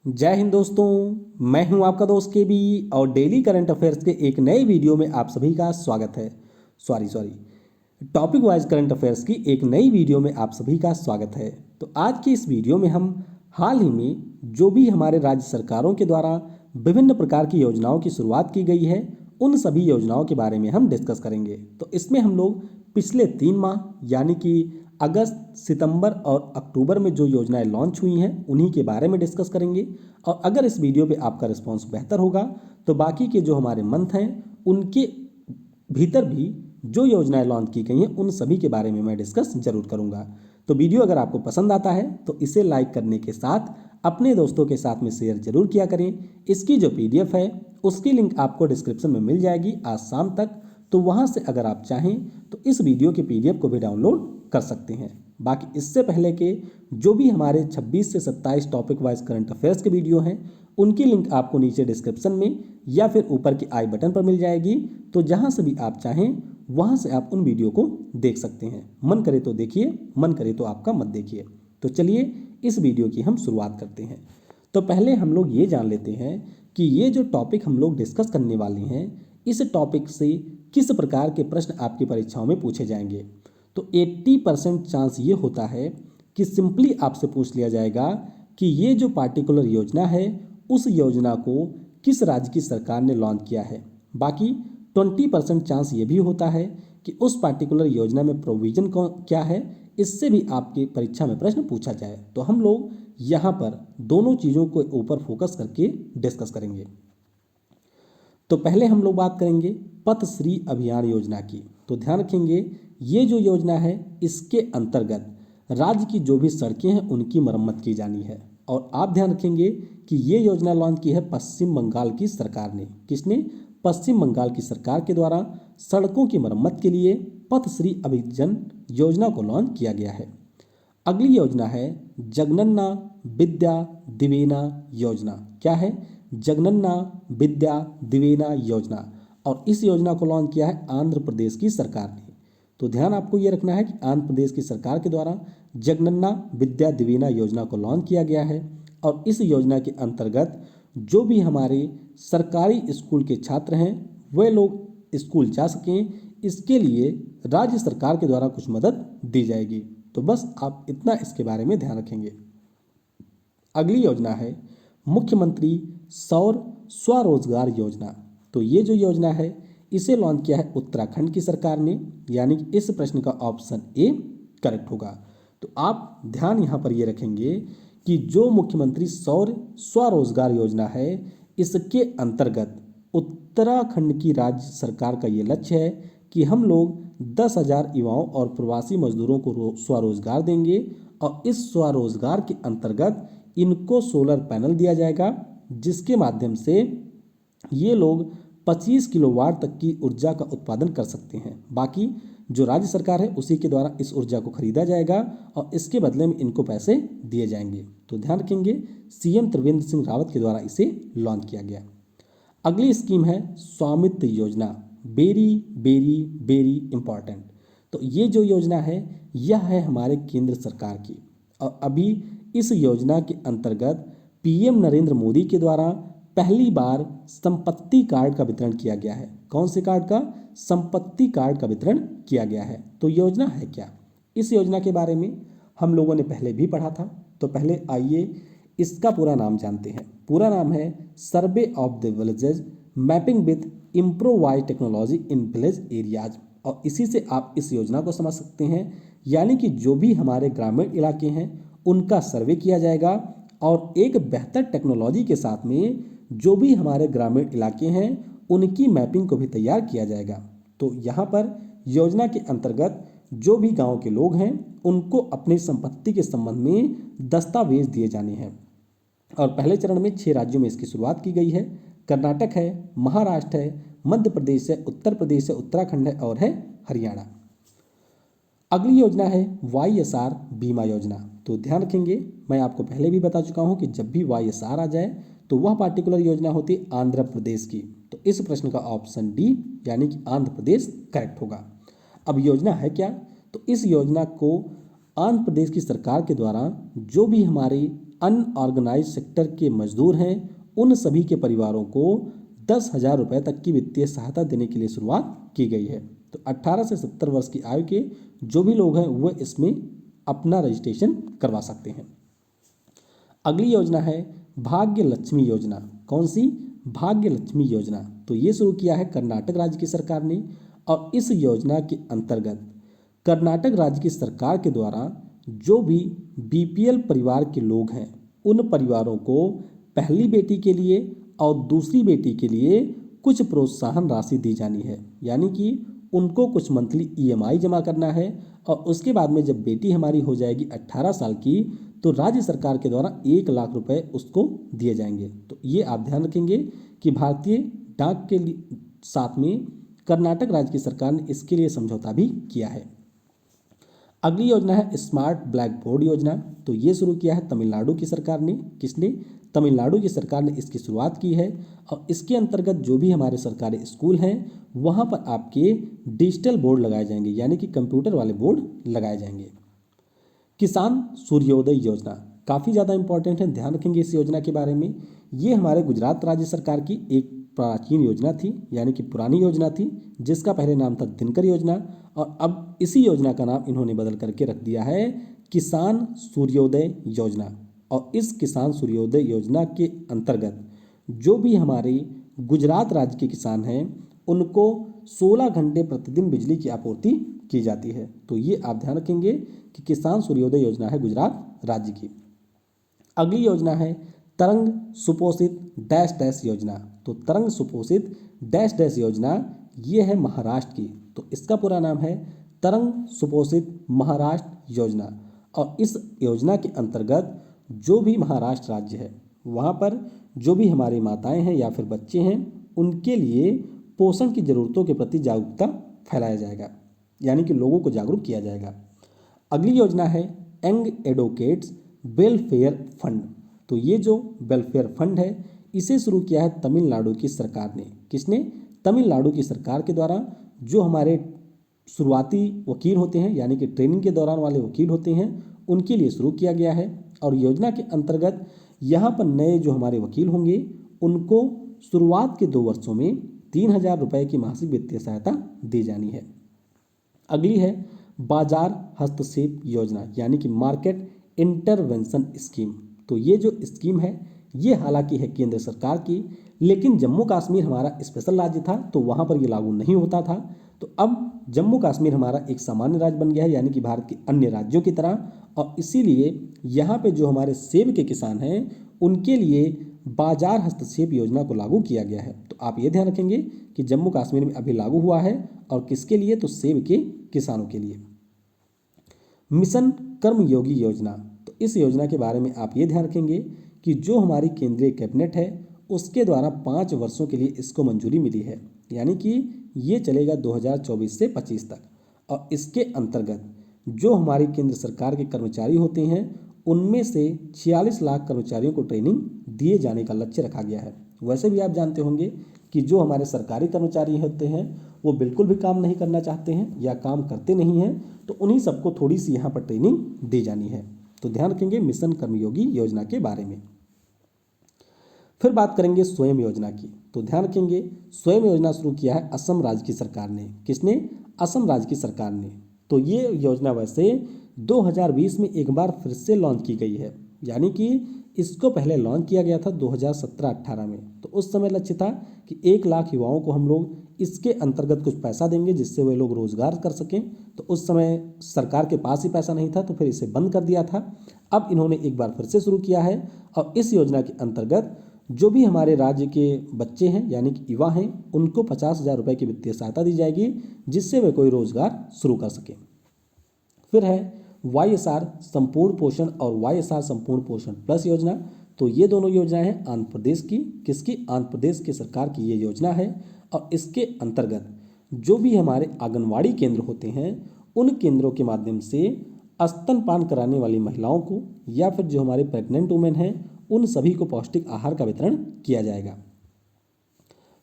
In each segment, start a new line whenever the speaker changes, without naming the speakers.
जय हिंद दोस्तों। मैं हूं आपका दोस्त के बी और डेली करंट अफेयर्स के एक नए वीडियो में आप सभी का स्वागत है। Sorry topic wise current affairs की एक नई वीडियो में आप सभी का स्वागत है। तो आज की इस वीडियो में हम हाल ही में जो भी हमारे राज्य सरकारों के द्वारा विभिन्न प्रकार की योजनाओं की शुरुआत की गई है उन सभी योजनाओं के बारे में हम डिस्कस करेंगे। तो इसमें हम लोग पिछले 3 माह यानी कि अगस्त, सितंबर और अक्टूबर में जो योजनाएं लॉन्च हुई हैं उन्हीं के बारे में डिस्कस करेंगे। और अगर इस वीडियो पे आपका रिस्पांस बेहतर होगा तो बाकी के जो हमारे मंथ हैं उनके भीतर भी जो योजनाएं लॉन्च की गई हैं उन सभी के बारे में मैं डिस्कस जरूर करूंगा। तो वीडियो अगर आपको पसंद आता है तो इसे लाइक करने के साथ अपने दोस्तों के साथ में शेयर जरूर किया करें। इसकी जो पीडीएफ है उसकी लिंक आपको डिस्क्रिप्शन में मिल जाएगी आज शाम तक, तो वहां से अगर आप चाहें तो इस वीडियो के पीडीएफ को भी डाउनलोड कर सकते हैं। बाकी इससे पहले के जो भी हमारे 26 से 27 टॉपिक वाइज करंट अफेयर्स के वीडियो हैं उनकी लिंक आपको नीचे डिस्क्रिप्शन में या फिर ऊपर के आई बटन पर मिल जाएगी। तो जहां से भी आप चाहें वहां से आप उन वीडियो को देख सकते हैं। मन करे तो देखिए, मन करे तो आपका मत देखिए। तो चलिए इस वीडियो की हम शुरुआत करते हैं। तो पहले हम लोग ये जान लेते हैं कि ये जो टॉपिक हम लोग डिस्कस करने वाले हैं इस टॉपिक से किस प्रकार के प्रश्न आपकी परीक्षाओं में पूछे जाएंगे। तो 80% चांस ये होता है कि सिंपली आपसे पूछ लिया जाएगा कि ये जो पार्टिकुलर योजना है उस योजना को किस राज्य की सरकार ने लॉन्च किया है। बाकी 20% चांस ये भी होता है कि उस पार्टिकुलर योजना में प्रोविजन क्या है, इससे भी आपकी परीक्षा में प्रश्न पूछा जाए। तो हम लोग यहाँ पर दोनों चीज़ों को ऊपर फोकस करके डिस्कस करेंगे। तो पहले हम लोग बात करेंगे पथश्री अभियान योजना की। तो ध्यान रखेंगे ये जो योजना है इसके अंतर्गत राज्य की जो भी सड़कें हैं उनकी मरम्मत की जानी है। और आप ध्यान रखेंगे कि ये योजना लॉन्च की है पश्चिम बंगाल की सरकार ने। किसने? पश्चिम बंगाल की सरकार के द्वारा सड़कों की मरम्मत के लिए पथश्री अभियान योजना को लॉन्च किया गया है। अगली योजना है जगनन्ना विद्या दिवेना योजना। क्या है? जगनन्ना विद्या दिवेना योजना। और इस योजना को लॉन्च किया है आंध्र प्रदेश की सरकार ने। तो ध्यान आपको ये रखना है कि आंध्र प्रदेश की सरकार के द्वारा जगनन्ना विद्या दिवेना योजना को लॉन्च किया गया है। और इस योजना के अंतर्गत जो भी हमारे सरकारी स्कूल के छात्र हैं वे लोग स्कूल जा सकें, इसके लिए राज्य सरकार के द्वारा कुछ मदद दी जाएगी। तो बस आप इतना इसके बारे में ध्यान रखेंगे। अगली योजना है मुख्यमंत्री सौर स्वरोजगार योजना। तो ये जो योजना है इसे लॉन्च किया है उत्तराखंड की सरकार ने, यानी कि इस प्रश्न का ऑप्शन ए करेक्ट होगा। तो आप ध्यान यहाँ पर ये रखेंगे कि जो मुख्यमंत्री सौर स्वरोजगार योजना है इसके अंतर्गत उत्तराखंड की राज्य सरकार का ये लक्ष्य है कि हम लोग 10,000 युवाओं और प्रवासी मजदूरों को स्वरोजगार देंगे। और इस स्वरोजगार के अंतर्गत इनको सोलर पैनल दिया जाएगा जिसके माध्यम से ये लोग 25 किलोवाट तक की ऊर्जा का उत्पादन कर सकते हैं। बाकी जो राज्य सरकार है उसी के द्वारा इस ऊर्जा को खरीदा जाएगा और इसके बदले में इनको पैसे दिए जाएंगे। तो ध्यान रखेंगे सीएम त्रिवेंद्र सिंह रावत के द्वारा इसे लॉन्च किया गया। अगली स्कीम है स्वामित्व योजना। Very very very important. तो ये जो योजना है यह है हमारे केंद्र सरकार की। और अभी इस योजना के अंतर्गत पीएम नरेंद्र मोदी के द्वारा पहली बार संपत्ति कार्ड का वितरण किया गया है। कौन से कार्ड का? संपत्ति कार्ड का वितरण किया गया है। तो योजना है क्या? इस योजना के बारे में हम लोगों ने पहले भी पढ़ा था। तो पहले आइए इसका पूरा नाम जानते हैं। पूरा नाम है survey of the villages mapping with improvise technology in village areas. और इसी से आप इस योजना को समझ सकते हैं, यानी कि जो भी हमारे ग्रामीण इलाके हैं उनका सर्वे किया जाएगा और एक बेहतर टेक्नोलॉजी के साथ में जो भी हमारे ग्रामीण इलाके हैं उनकी मैपिंग को भी तैयार किया जाएगा। तो यहाँ पर योजना के अंतर्गत जो भी गांव के लोग हैं उनको अपनी संपत्ति के संबंध में दस्तावेज दिए जाने हैं। और पहले चरण में 6 राज्यों में इसकी शुरुआत की गई है। कर्नाटक है, महाराष्ट्र है, मध्य प्रदेश है, उत्तर प्रदेश है, उत्तराखंड है और है हरियाणा। अगली योजना है वाईएसआर बीमा योजना। तो ध्यान रखेंगे मैं आपको पहले भी बता चुका हूं कि जब भी वाईएसआर आ जाए तो वह पार्टिकुलर योजना होती है आंध्र प्रदेश की। तो इस प्रश्न का ऑप्शन डी यानी कि आंध्र प्रदेश करेक्ट होगा। अब योजना है क्या? तो इस योजना को आंध्र प्रदेश की सरकार के द्वारा जो भी हमारे अनऑर्गेनाइज सेक्टर के मजदूर हैं उन सभी के परिवारों को 10,000 रुपये तक की वित्तीय सहायता देने के लिए शुरुआत की गई है। तो 18 से 70 वर्ष की आयु के जो भी लोग हैं वह इसमें अपना रजिस्ट्रेशन करवा सकते हैं। अगली योजना है भाग्य लक्ष्मी योजना। कौन सी? भाग्य लक्ष्मी योजना। तो ये शुरू किया है कर्नाटक राज्य की सरकार ने और इस योजना के अंतर्गत कर्नाटक राज्य की सरकार के द्वारा जो भी बीपीएल परिवार के लोग हैं उन परिवारों को पहली बेटी के लिए और दूसरी बेटी के लिए कुछ प्रोत्साहन राशि दी जानी है, यानी कि उनको कुछ मंथली ईएमआई जमा करना है और उसके बाद में जब बेटी हमारी हो जाएगी 18 साल की तो राज्य सरकार के द्वारा 1 लाख रुपए उसको दिए जाएंगे। तो ये आप ध्यान रखेंगे कि भारतीय डाक के साथ में कर्नाटक राज्य की सरकार ने इसके लिए समझौता भी किया है। अगली योजना है स्मार्ट ब्लैक बोर्ड योजना। तो ये शुरू किया है तमिलनाडु की सरकार ने। किसने? तमिलनाडु की सरकार ने इसकी शुरुआत की है और इसके अंतर्गत जो भी हमारे सरकारी स्कूल हैं वहाँ पर आपके डिजिटल बोर्ड लगाए जाएंगे, यानी कि कंप्यूटर वाले बोर्ड लगाए जाएंगे। किसान सूर्योदय योजना काफ़ी ज़्यादा इंपॉर्टेंट है, ध्यान रखेंगे इस योजना के बारे में। ये हमारे गुजरात राज्य सरकार की एक प्राचीन योजना थी, यानी कि पुरानी योजना थी, जिसका पहले नाम था दिनकर योजना और अब इसी योजना का नाम इन्होंने बदल करके रख दिया है किसान सूर्योदय योजना। और इस किसान सूर्योदय योजना के अंतर्गत जो भी हमारे गुजरात राज्य के किसान हैं उनको 16 घंटे प्रतिदिन बिजली की आपूर्ति की जाती है। तो ये आप ध्यान रखेंगे कि किसान सूर्योदय योजना है गुजरात राज्य की। अगली योजना है तरंग सुपोषित डैश डैश योजना। तो तरंग सुपोषित डैश डैश योजना ये है महाराष्ट्र की। तो इसका पूरा नाम है तरंग सुपोषित महाराष्ट्र योजना और इस योजना के अंतर्गत जो भी महाराष्ट्र राज्य है वहाँ पर जो भी हमारी माताएं हैं या फिर बच्चे हैं उनके लिए पोषण की ज़रूरतों के प्रति जागरूकता फैलाया जाएगा, यानी कि लोगों को जागरूक किया जाएगा। अगली योजना है यंग एडवोकेट्स वेलफेयर फंड। तो ये जो वेलफेयर फंड है इसे शुरू किया है तमिलनाडु की सरकार ने। किसने? तमिलनाडु की सरकार के द्वारा जो हमारे शुरुआती वकील होते हैं, यानी कि ट्रेनिंग के दौरान वाले वकील होते हैं, उनके लिए शुरू किया गया है। और योजना के अंतर्गत यहाँ पर नए जो हमारे वकील होंगे उनको शुरुआत के 2 वर्षों में 3,000 रुपये की मासिक वित्तीय सहायता दी जानी है। अगली है बाजार हस्तक्षेप योजना, यानी कि मार्केट इंटरवेंशन स्कीम। तो ये जो स्कीम है ये हालांकि है केंद्र सरकार की, लेकिन जम्मू कश्मीर हमारा स्पेशल राज्य था तो वहाँ पर ये लागू नहीं होता था। तो अब जम्मू कश्मीर हमारा एक सामान्य राज्य बन गया है, यानी कि भारत के अन्य राज्यों की तरह, और इसीलिए यहाँ पे जो हमारे सेब के किसान हैं उनके लिए बाजार हस्तक्षेप योजना को लागू किया गया है। तो आप ये ध्यान रखेंगे कि जम्मू कश्मीर में अभी लागू हुआ है और किसके लिए? तो सेब के किसानों के लिए। मिशन कर्मयोगी योजना। तो इस योजना के बारे में आप ये ध्यान रखेंगे कि जो हमारी केंद्रीय कैबिनेट है उसके द्वारा 5 वर्षों के लिए इसको मंजूरी मिली है, यानी कि ये चलेगा 2024 से 25 तक। और इसके अंतर्गत जो हमारी केंद्र सरकार के कर्मचारी होते हैं उनमें से 46 लाख कर्मचारियों को ट्रेनिंग दिए जाने का लक्ष्य रखा गया है। वैसे भी आप जानते होंगे कि जो हमारे सरकारी कर्मचारी होते हैं वो बिल्कुल भी काम नहीं करना चाहते हैं या काम करते नहीं हैं, तो उन्हीं सबको थोड़ी सी यहाँ पर ट्रेनिंग दी जानी है। तो ध्यान रखेंगे मिशन कर्मयोगी योजना के बारे में। फिर बात करेंगे स्वयं योजना की। तो ध्यान रखेंगे स्वयं योजना शुरू किया है असम राज्य की सरकार ने। किसने? असम राज्य की सरकार ने। तो ये योजना वैसे 2020 में एक बार फिर से लॉन्च की गई है, यानी कि इसको पहले लॉन्च किया गया था 2017-18 में। तो उस समय लक्ष्य था कि 1 लाख युवाओं को हम लोग इसके अंतर्गत कुछ पैसा देंगे जिससे वे लोग रोजगार कर सकें। तो उस समय सरकार के पास ही पैसा नहीं था तो फिर इसे बंद कर दिया था। अब इन्होंने एक बार फिर से शुरू किया है और इस योजना के अंतर्गत जो भी हमारे राज्य के बच्चे हैं यानी कि युवा हैं उनको 50,000 रुपये की वित्तीय सहायता दी जाएगी जिससे वे कोई रोजगार शुरू कर सकें। फिर है YSR संपूर्ण पोषण और YSR संपूर्ण पोषण प्लस योजना। तो ये दोनों योजनाएं हैं आंध्र प्रदेश की। किसकी? आंध्र प्रदेश की सरकार की ये योजना है और इसके अंतर्गत जो भी हमारे आंगनवाड़ी केंद्र होते हैं उन केंद्रों के माध्यम से स्तनपान कराने वाली महिलाओं को या फिर जो हमारे प्रेग्नेंट वुमेन हैं उन सभी को पौष्टिक आहार का वितरण किया जाएगा।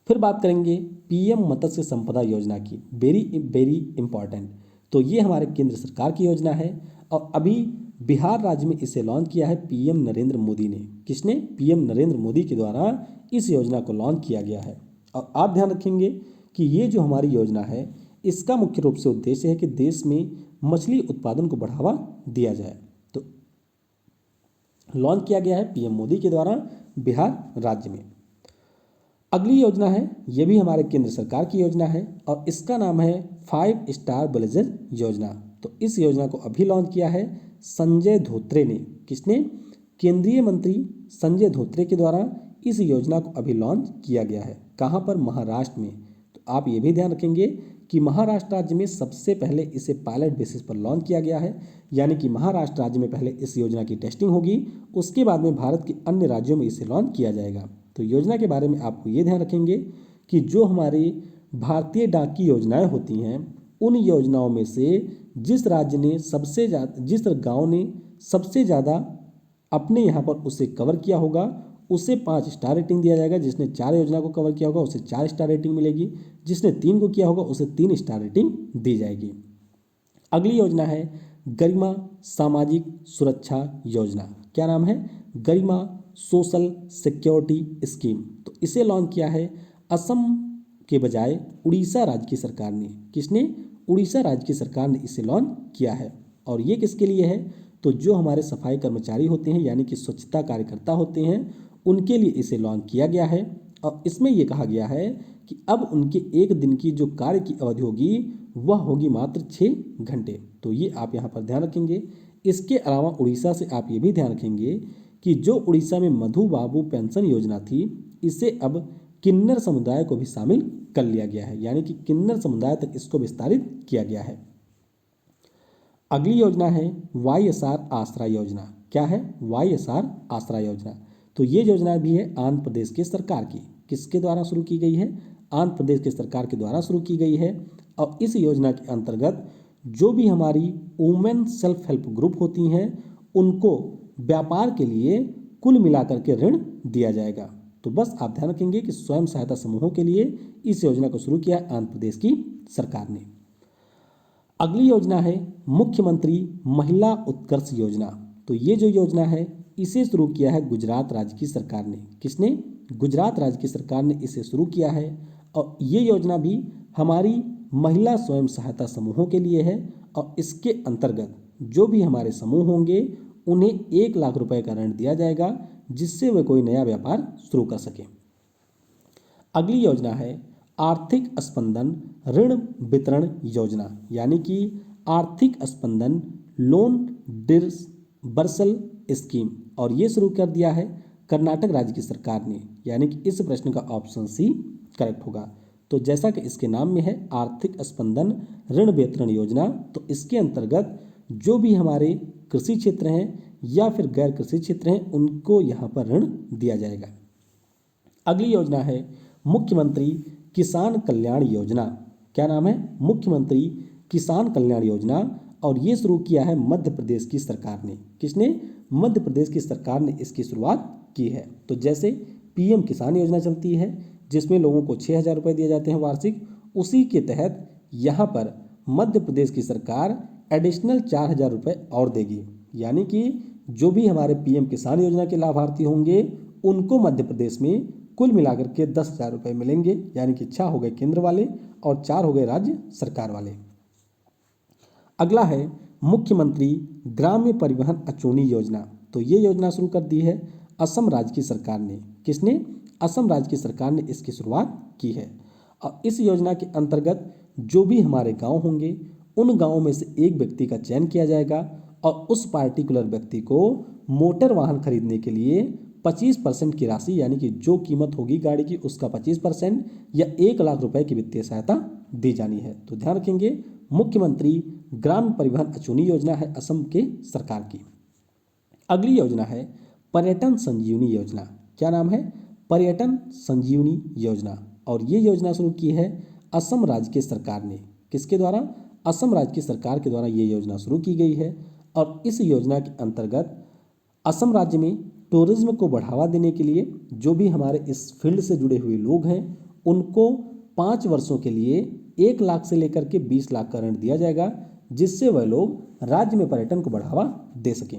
फिर बात करेंगे PM मत्स्य संपदा योजना की। Very very important. तो ये हमारे केंद्र सरकार की योजना है और अभी बिहार राज्य में इसे लॉन्च किया है पीएम नरेंद्र मोदी ने। किसने? पीएम नरेंद्र मोदी के द्वारा इस योजना को लॉन्च किया गया है। और आप ध्यान रखेंगे कि ये जो हमारी योजना है इसका मुख्य रूप से उद्देश्य है कि देश में मछली उत्पादन को बढ़ावा दिया जाए। तो लॉन्च किया गया है पीएम मोदी के द्वारा बिहार राज्य में। अगली योजना है, ये भी हमारे केंद्र सरकार की योजना है और इसका नाम है 5 स्टार ब्लेजर योजना। तो इस योजना को अभी लॉन्च किया है संजय धोत्रे ने। किसने? केंद्रीय मंत्री संजय धोत्रे के द्वारा इस योजना को अभी लॉन्च किया गया है। कहाँ पर? महाराष्ट्र में। तो आप ये भी ध्यान रखेंगे कि महाराष्ट्र राज्य में सबसे पहले इसे पायलट बेसिस पर लॉन्च किया गया है, यानी कि महाराष्ट्र राज्य में पहले इस योजना की टेस्टिंग होगी, उसके बाद में भारत के अन्य राज्यों में इसे लॉन्च किया जाएगा। तो योजना के बारे में आपको ये ध्यान रखेंगे कि जो हमारी भारतीय डाक की योजनाएं होती हैं उन योजनाओं में से जिस राज्य ने सबसे ज़्यादा, जिस गांव ने सबसे ज़्यादा अपने यहाँ पर उसे कवर किया होगा उसे 5 स्टार रेटिंग दिया जाएगा। जिसने 4 योजना को कवर किया होगा उसे 4 स्टार रेटिंग मिलेगी। जिसने 3 को किया होगा उसे 3 स्टार रेटिंग दी जाएगी। अगली योजना है गरिमा सामाजिक सुरक्षा योजना। क्या नाम है? गरिमा सोशल सिक्योरिटी स्कीम। तो इसे लॉन्च किया है असम के बजाय उड़ीसा राज्य की सरकार ने। किसने? उड़ीसा राज्य की सरकार ने इसे लॉन्च किया है। और ये किसके लिए है? तो जो हमारे सफाई कर्मचारी होते हैं यानी कि स्वच्छता कार्यकर्ता होते हैं उनके लिए इसे लॉन्च किया गया है। और इसमें यह कहा गया है कि अब उनके एक दिन की जो कार्य की अवधि होगी वह होगी मात्र 6 घंटे। तो ये आप यहाँ पर ध्यान रखेंगे। इसके अलावा उड़ीसा से आप ये भी ध्यान रखेंगे कि जो उड़ीसा में मधु बाबू पेंशन योजना थी इसे अब किन्नर समुदाय को भी शामिल कर लिया गया है, यानी कि किन्नर समुदाय तक इसको विस्तारित किया गया है। अगली योजना है YSR आसरा योजना। क्या है? YSR आसरा योजना। तो ये योजना भी है आंध्र प्रदेश के सरकार की। किसके द्वारा शुरू की गई है? आंध्र प्रदेश के सरकार के द्वारा शुरू की गई है। और इस योजना के अंतर्गत जो भी हमारी वुमेन सेल्फ हेल्प ग्रुप होती हैं उनको व्यापार के लिए कुल मिलाकर के ऋण दिया जाएगा। तो बस आप ध्यान रखेंगे कि स्वयं सहायता समूहों के लिए इस योजना को शुरू किया आंध्र प्रदेश की सरकार ने। अगली योजना है मुख्यमंत्री महिला उत्कर्ष योजना। तो ये जो योजना है इसे शुरू किया है गुजरात राज्य की सरकार ने। किसने? गुजरात राज्य की सरकार ने इसे शुरू किया है। और ये योजना भी हमारी महिला स्वयं सहायता समूहों के लिए है। और इसके अंतर्गत जो भी हमारे समूह होंगे उन्हें 1 लाख रुपए का ऋण दिया जाएगा जिससे वे कोई नया व्यापार शुरू कर सकें। अगली योजना है आर्थिक स्पंदन ऋण वितरण योजना, यानी कि आर्थिक स्पंदन लोन डिसबर्सल स्कीम। और ये शुरू कर दिया है कर्नाटक राज्य की सरकार ने, यानी कि इस प्रश्न का ऑप्शन सी करेक्ट होगा। तो जैसा कि इसके नाम में है आर्थिक स्पंदन ऋण वितरण योजना, तो इसके अंतर्गत जो भी हमारे कृषि क्षेत्र हैं या फिर गैर कृषि क्षेत्र हैं उनको यहाँ पर ऋण दिया जाएगा। अगली योजना है मुख्यमंत्री किसान कल्याण योजना। क्या नाम है? मुख्यमंत्री किसान कल्याण योजना। और ये शुरू किया है मध्य प्रदेश की सरकार ने। किसने? मध्य प्रदेश की सरकार ने इसकी शुरुआत की है। तो जैसे PM किसान योजना चलती है जिसमें लोगों को 6,000 रुपये दिए जाते हैं वार्षिक, उसी के तहत यहाँ पर मध्य प्रदेश की सरकार एडिशनल 4,000 रुपये और देगी। यानी कि जो भी हमारे PM किसान योजना के लाभार्थी होंगे उनको मध्य प्रदेश में कुल मिलाकर के 10,000 रुपये मिलेंगे, यानी कि 6 हो गए केंद्र वाले और 4 हो गए राज्य सरकार वाले। अगला है मुख्यमंत्री ग्राम्य परिवहन अचूनी योजना। तो ये योजना शुरू कर दी है असम राज्य की सरकार ने। किसने? असम राज्य की सरकार ने इसकी शुरुआत की है। और इस योजना के अंतर्गत जो भी हमारे गांव होंगे उन गांवों में से एक व्यक्ति का चयन किया जाएगा और उस पार्टिकुलर व्यक्ति को मोटर वाहन खरीदने के लिए 25% की राशि, यानी कि जो कीमत होगी गाड़ी की उसका 25% या 1 लाख रुपए की वित्तीय सहायता दी जानी है। तो ध्यान रखेंगे मुख्यमंत्री ग्राम परिवहन अचूनी योजना है असम के सरकार की। अगली योजना है पर्यटन संजीवनी योजना। क्या नाम है? पर्यटन संजीवनी योजना। और ये योजना शुरू की है असम राज्य के सरकार ने। किसके द्वारा? असम राज्य की सरकार के द्वारा ये योजना शुरू की गई है। और इस योजना के अंतर्गत असम राज्य में टूरिज्म को बढ़ावा देने के लिए जो भी हमारे इस फील्ड से जुड़े हुए लोग हैं उनको 5 वर्षों के लिए 1 लाख से लेकर के 20 लाख का ऋण दिया जाएगा, जिससे वह लोग राज्य में पर्यटन को बढ़ावा दे सकें।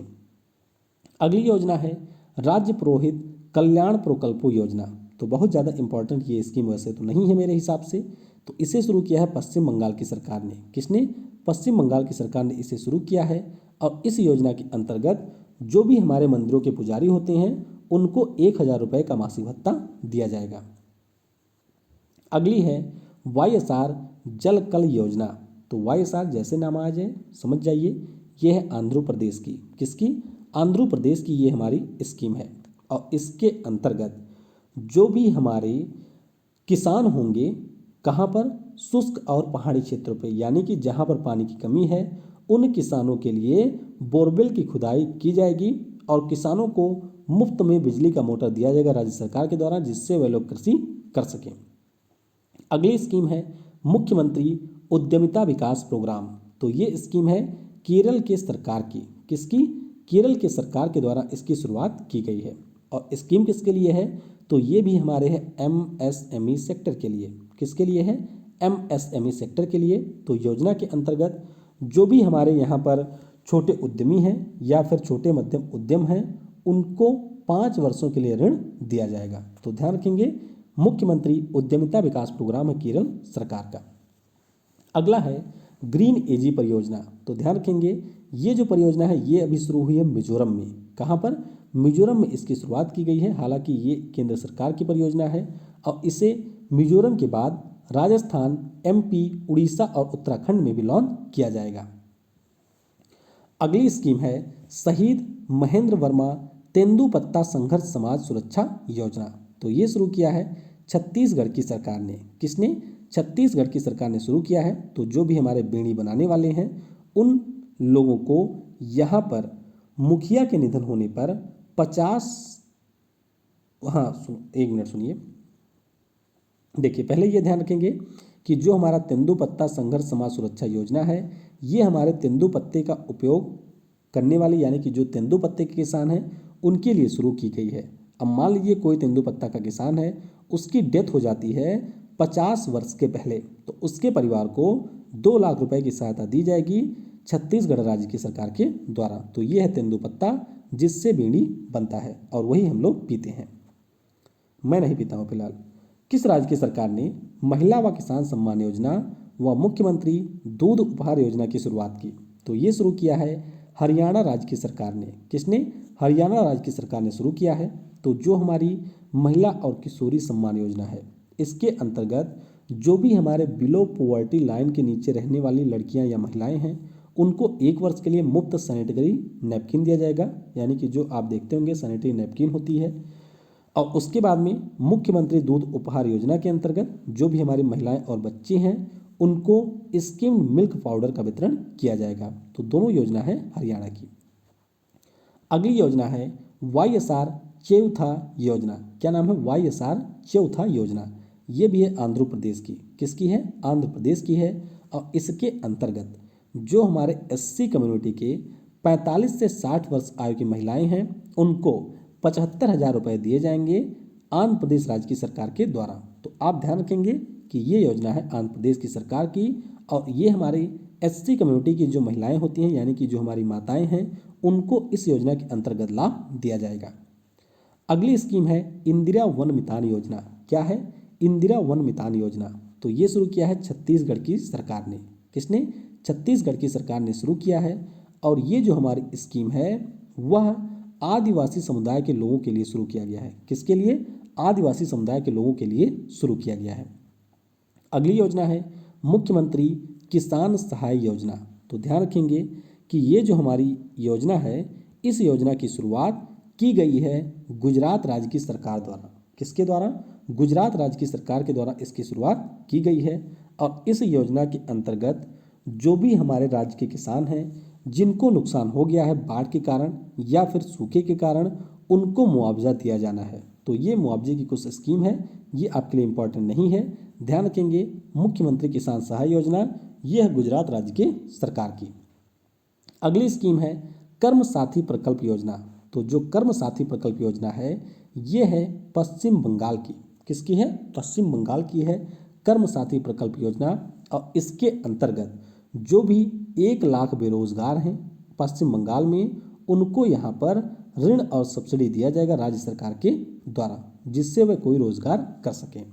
अगली योजना है राज्य पुरोहित कल्याण प्रकल्पों योजना। तो बहुत ज़्यादा इंपॉर्टेंट ये स्कीम वैसे तो नहीं है मेरे हिसाब से, तो इसे शुरू किया है पश्चिम बंगाल की सरकार ने। किसने? पश्चिम बंगाल की सरकार ने इसे शुरू किया है और इस योजना के अंतर्गत जो भी हमारे मंदिरों के पुजारी होते हैं उनको 1,000 रुपये का मासिक भत्ता दिया जाएगा। अगली है YSR जल कल योजना। तो YSR जैसे नाम आ जाए समझ जाइए, ये है आंध्र प्रदेश की। किसकी? आंध्र प्रदेश की ये हमारी स्कीम है और इसके अंतर्गत जो भी हमारे किसान होंगे कहाँ पर? शुष्क और पहाड़ी क्षेत्रों पे, यानी कि जहाँ पर पानी की कमी है उन किसानों के लिए बोरवेल की खुदाई की जाएगी और किसानों को मुफ्त में बिजली का मोटर दिया जाएगा राज्य सरकार के द्वारा, जिससे वे लोग कृषि कर सकें। अगली स्कीम है मुख्यमंत्री उद्यमिता विकास प्रोग्राम। तो ये स्कीम है केरल के सरकार की। किसकी? केरल के सरकार के द्वारा इसकी शुरुआत की गई है और स्कीम किसके लिए है? तो ये भी हमारे है MSME सेक्टर के लिए। किसके लिए है? MSME सेक्टर के लिए। तो योजना के अंतर्गत जो भी हमारे यहाँ पर छोटे उद्यमी हैं या फिर छोटे मध्यम उद्यम हैं उनको 5 वर्षों के लिए ऋण दिया जाएगा। तो ध्यान रखेंगे मुख्यमंत्री उद्यमिता विकास प्रोग्राम है केरल सरकार का। अगला है ग्रीन एजी परियोजना। तो ध्यान रखेंगे ये जो परियोजना है ये अभी शुरू हुई है मिजोरम में। कहाँ पर? मिजोरम में इसकी शुरुआत की गई है। हालांकि ये केंद्र सरकार की परियोजना है और इसे मिजोरम के बाद राजस्थान, MP, उड़ीसा और उत्तराखंड में भी लॉन्च किया जाएगा। अगली स्कीम है शहीद महेंद्र वर्मा तेंदुपत्ता संघर्ष समाज सुरक्षा योजना। तो ये शुरू किया है छत्तीसगढ़ की सरकार ने। किसने? छत्तीसगढ़ की सरकार ने शुरू किया है। तो जो भी हमारे बेड़ी बनाने वाले हैं उन लोगों को यहाँ पर मुखिया के निधन होने पर 50 एक मिनट सुनिए। देखिए पहले ये ध्यान रखेंगे कि जो हमारा तेंदुपत्ता संघर्ष समाज सुरक्षा योजना है ये हमारे तेंदुपत्ते का उपयोग करने वाले यानी कि जो तेंदुपत्ते के किसान हैं उनके लिए शुरू की गई है। अब मान लीजिए कोई तेंदुपत्ता का किसान है, उसकी डेथ हो जाती है 50 वर्ष के पहले, तो उसके परिवार को 2 लाख रुपए की सहायता दी जाएगी छत्तीसगढ़ राज्य की सरकार के द्वारा। तो ये है तेंदुपत्ता जिससे बीड़ी बनता है और वही हम लोग पीते हैं। मैं नहीं पीता हूँ फिलहाल। किस राज्य की सरकार ने महिला व किसान सम्मान योजना व मुख्यमंत्री दूध उपहार योजना की शुरुआत की? तो ये शुरू किया है हरियाणा राज्य की सरकार ने। किसने? हरियाणा राज्य की सरकार ने शुरू किया है। तो जो हमारी महिला और किशोरी सम्मान योजना है इसके अंतर्गत जो भी हमारे बिलो पॉवर्टी लाइन के नीचे रहने वाली लड़कियां या महिलाएं हैं उनको 1 वर्ष के लिए मुफ्त सैनिटरी नैपकिन दिया जाएगा, यानी कि जो आप देखते होंगे सैनिटरी नैपकिन होती है। और उसके बाद में मुख्यमंत्री दूध उपहार योजना के अंतर्गत जो भी हमारी महिलाएं और बच्चे हैं उनको स्किम्ड मिल्क पाउडर का वितरण किया जाएगा। तो दोनों योजना है हरियाणा की। अगली योजना है YSR चौथा योजना। क्या नाम है? YSR चौथा योजना। ये भी है आंध्र प्रदेश की। किसकी है? आंध्र प्रदेश की है और इसके अंतर्गत जो हमारे SC कम्युनिटी के 45 से 60 वर्ष आयु की महिलाएं हैं उनको 75,000 रुपये दिए जाएंगे आंध्र प्रदेश राज्य की सरकार के द्वारा। तो आप ध्यान रखेंगे कि ये योजना है आंध्र प्रदेश की सरकार की और ये हमारी SC कम्युनिटी की जो महिलाएं होती हैं यानी कि जो हमारी माताएं हैं उनको इस योजना के अंतर्गत लाभ दिया जाएगा। अगली स्कीम है इंदिरा वन मितान योजना। क्या है? इंदिरा वन मितान योजना। तो ये शुरू किया है छत्तीसगढ़ की सरकार ने। किसने? छत्तीसगढ़ की सरकार ने शुरू किया है और ये जो हमारी स्कीम है वह आदिवासी समुदाय के लोगों के लिए शुरू किया गया है। किसके लिए? आदिवासी समुदाय के लोगों के लिए शुरू किया गया है। अगली योजना है मुख्यमंत्री किसान सहाय योजना। तो ध्यान रखेंगे कि ये जो हमारी योजना है इस योजना की शुरुआत की गई है गुजरात राज्य की सरकार द्वारा। किसके द्वारा? गुजरात राज्य की सरकार के द्वारा इसकी शुरुआत की गई है और इस योजना के अंतर्गत जो भी हमारे राज्य के किसान हैं जिनको नुकसान हो गया है बाढ़ के कारण या फिर सूखे के कारण उनको मुआवजा दिया जाना है। तो ये मुआवजे की कुछ स्कीम है, ये आपके लिए इम्पोर्टेंट नहीं है। ध्यान रखेंगे मुख्यमंत्री किसान सहाय योजना ये है गुजरात राज्य के सरकार की। अगली स्कीम है कर्म साथी प्रकल्प योजना। तो जो कर्म साथी प्रकल्प योजना है ये है पश्चिम बंगाल की। किसकी है? पश्चिम बंगाल की है कर्म साथी प्रकल्प योजना और इसके अंतर्गत जो भी 1 लाख बेरोजगार हैं पश्चिम बंगाल में, उनको यहाँ पर ऋण और सब्सिडी दिया जाएगा राज्य सरकार के द्वारा, जिससे वे कोई रोजगार कर सकें।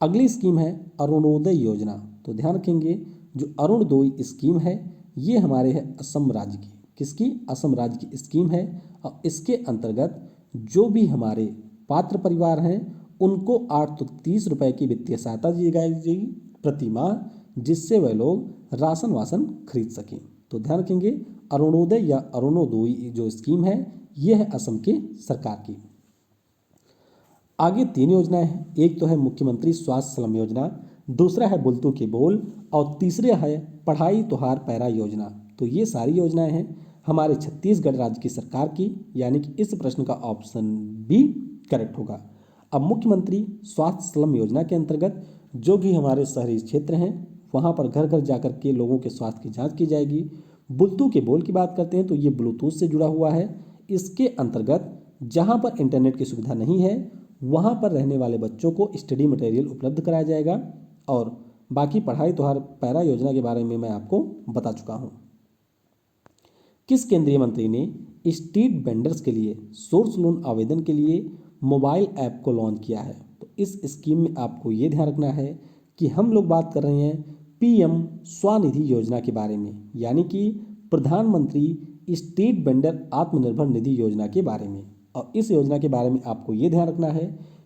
अगली स्कीम है अरुणोदय योजना। तो ध्यान रखेंगे, जो अरुणोदय स्कीम है ये हमारे है असम राज्य की, किसकी? असम राज्य की स्कीम है। और इसके अंतर्गत जो भी हमारे पात्र परिवार हैं उनको 830 रुपये की वित्तीय सहायता दी जाएगी प्रति माह, जिससे वह लोग राशन वासन खरीद सकें। तो ध्यान रखेंगे, अरुणोदय या अरुणोदय जो स्कीम है ये है असम के सरकार की। आगे 3 योजनाएं हैं, एक तो है मुख्यमंत्री स्वास्थ्य स्लम योजना, दूसरा है बुलतू के बोल और तीसरा है पढ़ाई तुहार पैरा योजना। तो ये सारी योजनाएं हैं हमारे छत्तीसगढ़ राज्य की सरकार की, यानी कि इस प्रश्न का ऑप्शन बी करेक्ट होगा। अब मुख्यमंत्री स्वास्थ्य स्लम योजना के अंतर्गत जो भी हमारे शहरी क्षेत्र हैं वहाँ पर घर घर जाकर के लोगों के स्वास्थ्य की जाँच की जाएगी। बुलतू के बोल की बात करते हैं तो ये ब्लूटूथ से जुड़ा हुआ है। इसके अंतर्गत जहाँ पर इंटरनेट की सुविधा नहीं है वहाँ पर रहने वाले बच्चों को स्टडी मटेरियल उपलब्ध कराया जाएगा। और बाकी पढ़ाई तुहार पैरा योजना के बारे में मैं आपको बता चुका हूँ। किस केंद्रीय मंत्री ने स्ट्रीट वेंडर्स के लिए सोर्स लोन आवेदन के लिए मोबाइल ऐप को लॉन्च किया है? तो इस स्कीम में आपको ये ध्यान रखना है कि हम लोग बात कर रहे हैं पीएम स्वनिधि योजना के बारे में, यानी कि प्रधानमंत्री स्ट्रीट वेंडर आत्मनिर्भर निधि योजना के बारे में। और इस योजना के बारे में आपको ये ध्यान रखना है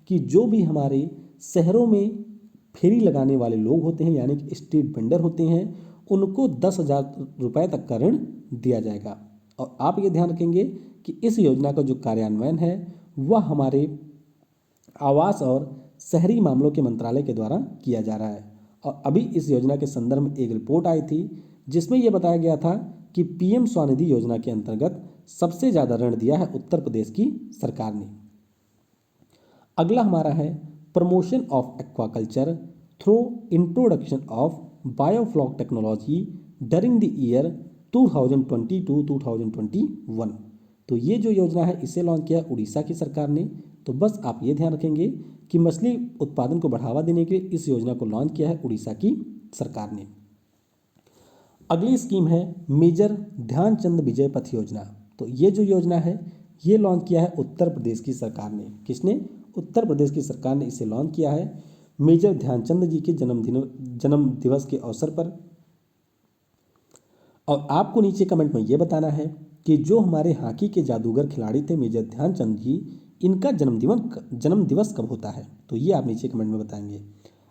कि जो भी हमारे शहरों में फेरी लगाने वाले लोग होते हैं, यानी कि स्ट्रीट वेंडर होते हैं, उनको 10,000 रुपये तक का ऋण दिया जाएगा। और आप ये ध्यान रखेंगे कि इस योजना का जो कार्यान्वयन है वह हमारे आवास और शहरी मामलों के मंत्रालय के द्वारा किया जा रहा है। और अभी इस योजना के संदर्भ में एक रिपोर्ट आई थी जिसमें यह बताया गया था कि पीएम स्वनिधि योजना के अंतर्गत सबसे ज़्यादा ऋण दिया है उत्तर प्रदेश की सरकार ने। अगला हमारा है promotion of aquaculture through introduction of biofloc technology during the year 2020-2021। तो ये जो योजना है इसे लॉन्च किया उड़ीसा की सरकार ने। तो बस आप ये ध्यान रखेंगे कि मछली उत्पादन को बढ़ावा देने के लिए इस योजना को लॉन्च किया है उड़ीसा की सरकार ने। अगली स्कीम है मेजर ध्यानचंद विजय पथ योजना। तो ये जो योजना है ये लॉन्च किया है उत्तर प्रदेश की सरकार ने। किसने? उत्तर प्रदेश की सरकार ने इसे लॉन्च किया है मेजर ध्यानचंद जी के जन्म दिवस के अवसर पर। और आपको नीचे कमेंट में ये बताना है कि जो हमारे हॉकी के जादूगर खिलाड़ी थे मेजर ध्यानचंद जी, इनका जन्म दिवस कब होता है? तो ये आप नीचे कमेंट में बताएंगे।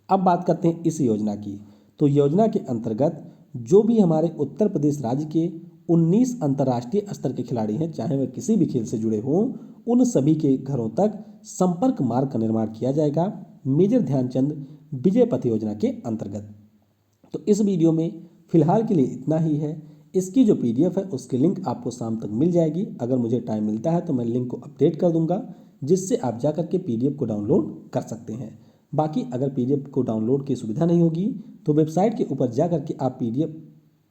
अब बात करते हैं इस योजना की। तो योजना के अंतर्गत जो भी हमारे उत्तर प्रदेश राज्य के 19 अंतर्राष्ट्रीय स्तर के खिलाड़ी हैं, चाहे वह किसी भी खेल से जुड़े हों, उन सभी के घरों तक संपर्क मार्ग का निर्माण किया जाएगा मेजर ध्यानचंद विजय पथ योजना के अंतर्गत। तो इस वीडियो में फिलहाल के लिए इतना ही है। इसकी जो पीडीएफ है उसकी लिंक आपको शाम तक मिल जाएगी। अगर मुझे टाइम मिलता है तो मैं लिंक को अपडेट कर दूंगा, जिससे आप जा करके पीडीएफ को डाउनलोड कर सकते हैं। बाकी अगर पीडीएफ को डाउनलोड की सुविधा नहीं होगी तो वेबसाइट के ऊपर जा करके आप पीडीएफ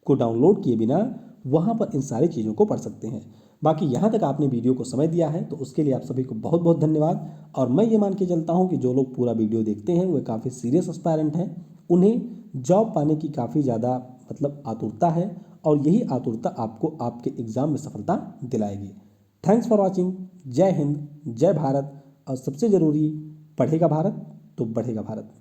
को डाउनलोड किए बिना वहाँ पर इन सारी चीज़ों को पढ़ सकते हैं। बाकी यहाँ तक आपने वीडियो को समय दिया है तो उसके लिए आप सभी को बहुत बहुत धन्यवाद। और मैं ये मान के चलता हूँ कि जो लोग पूरा वीडियो देखते हैं वे काफ़ी सीरियस एस्पायरेंट हैं, उन्हें जॉब पाने की काफ़ी ज़्यादा आतुरता है और यही आतुरता आपको आपके एग्ज़ाम में सफलता दिलाएगी। Thanks for watching. जय हिंद, जय भारत। और सबसे ज़रूरी, पढ़ेगा भारत तो बढ़ेगा भारत।